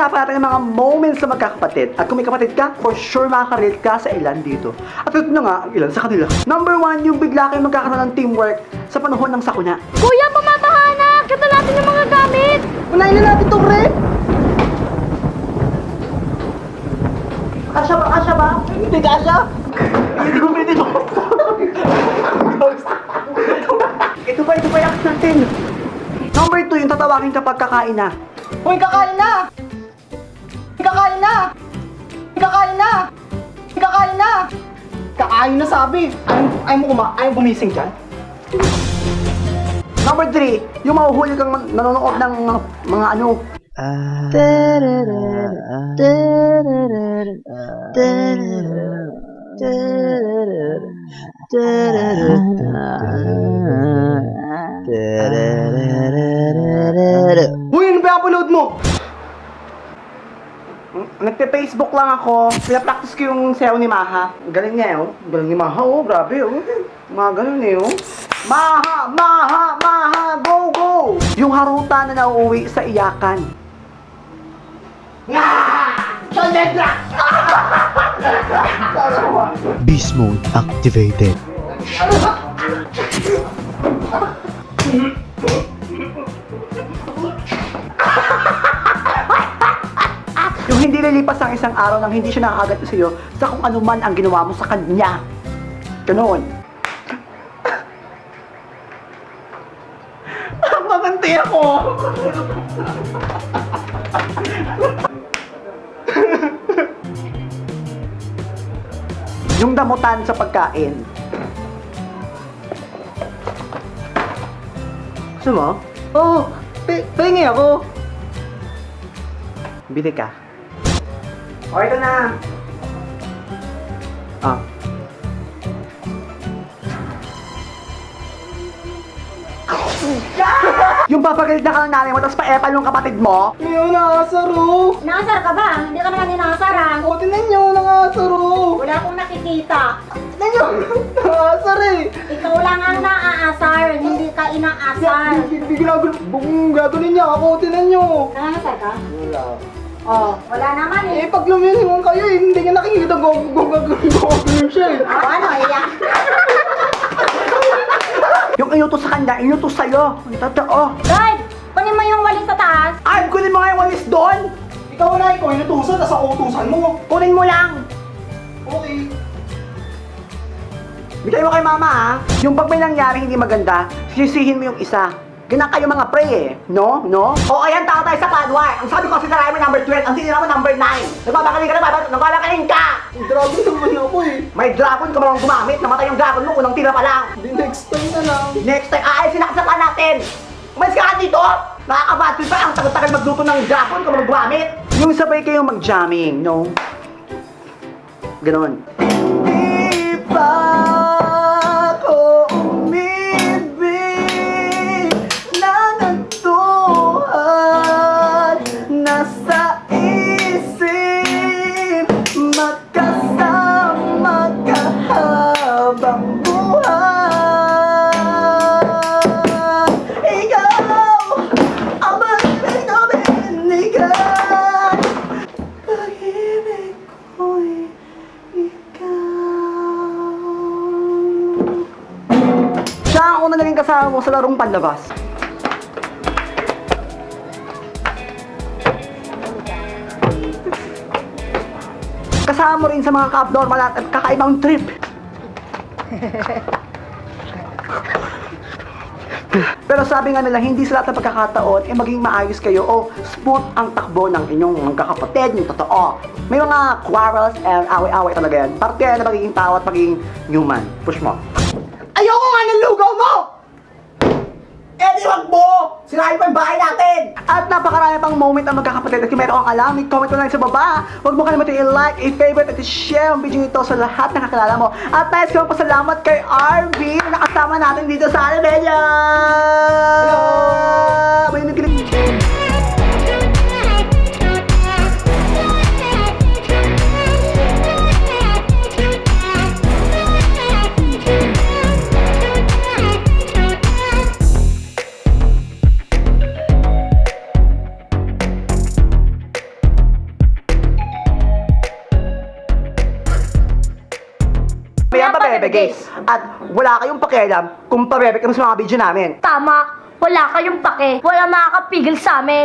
Pag-uusapan natin ang mga moments sa magkakapatid. At kung may kapatid ka, for sure makaka-relate ka sa ilan dito. At ito na nga, ang ilan sa kanila. Number 1, yung bigla kayong magkakaroon ng teamwork sa panahon ng sakuna. Kuya, bumabaha na! Kita natin yung mga gamit! Unahin na natin itong rep! Kasya ba? Kasya ba? Hindi kasya! Hindi ko pwede ito! Ito pa yung act natin. Number 2, yung tatawagin kapag kakain na. Hoy, kakain na! Kakain na! Kakain na! Kakain na! Kakain na sabi! Ayaw gumising dyan? Number 3, yung mahuhuli kang nanonood ng mga ano. Uy, ano ba yung upload mo? Nagpe-Facebook lang ako. Pinapractice ko yung sayaw ni Maha. Galing niya, oh. Galing ni Maha, oh. Grabe, oh. Mga ganun, eh, oh. Maha! Maha! Maha! Go! Go! Yung haruta na nauuwi sa iyakan. Beast mode activated. Yung hindi lilipas ang isang araw nang hindi siya nakakagat sa iyo sa kung ano man ang ginawa mo sa kanya. Ganon. Mamanti ako! Yung damutan sa pagkain. Gusto mo? Oo! Pahingi ako! Bili ka. O, ito na! Ah. Yung papagalit na ka ng nanay mo, tapos pa-epal yung kapatid mo? Ngayon, nakasaro! Inaasar ka ba? Hindi ka naman inaasaran. O, tinan nyo, nakasaro! Wala akong nakikita. Tinan nyo, nakasar eh! Ikaw lang ang naaasar, hindi ka inaasar. Gaganin niya ako, tinan nyo! Nangasar ka? Wala. Oh, wala naman eh. Pag lumilingon kayo, hindi niya nakikita gaganin siya eh. O ano, iyak? Yung inutos sa kanya, inutos sa'yo. Ang totoo. Guys, kunin mo yung walis sa taas. Ay, kunin mo nga yung walis doon! Ikaw na, ikaw inutusan, nasa utusan mo. Kunin mo lang. Okay. Bigay mo kay mama ha. Yung pag may nangyari hindi maganda, sisihin mo yung isa. Ganyan kayo mga pre eh. No? No? O ayan, tao tayo sa Padwar. Ang sabi ko sinarayan mo number 12, ang sinira mo number 9. Nagbabakalin ka na, nagbabakalin ka! May dragon naman ako eh. May dragon ka malang gumamit. Namatay yung dragon mo, unang tira pa lang. Next time na lang. Next time, sinaksakan natin. Umalis ka dito! Nakakabatid pa, ang tagal-tagal magluto ng dragon ka malang gumamit. Yung sabay kayong mag-jamming, no? Ganon. Di ba ako umibig na nagtuhan na sa isip magkasama ka habang buhay. Ikaw ang pag-ibig namin, ikaw pag-ibig ko'y siya ang una naging kasama mo sa larong panlabas. Kasama mo rin sa mga ka-abnormal at kakaibang trip. Pero sabi nga nila, hindi sa lahat ng pagkakataon maging maayos kayo o smooth ang takbo ng inyong magkakapatid, yung totoo. May mga quarrels and away-away talaga yan. Parte yan na magiging tao at magiging human. Push mo. Ayoko nga ng lugaw mo! Di wag mo! Sirahin pa yung bahay natin! At napakarami pang moment ang magkakapatid. At kung meron kang alam, comment mo lang sa baba. Huwag mo kalimutan i-like, i-favorite at i-share ang video ito sa lahat na kakilala mo. At nais ko pasalamat kay RV na nakasama natin dito sa Alameda! Hello! May nagkilig. Bebe Gays. At wala kayong pakialam kung pabebe kami sa mga video namin. Tama, wala kayong pake. Wala makakapigil sa amin.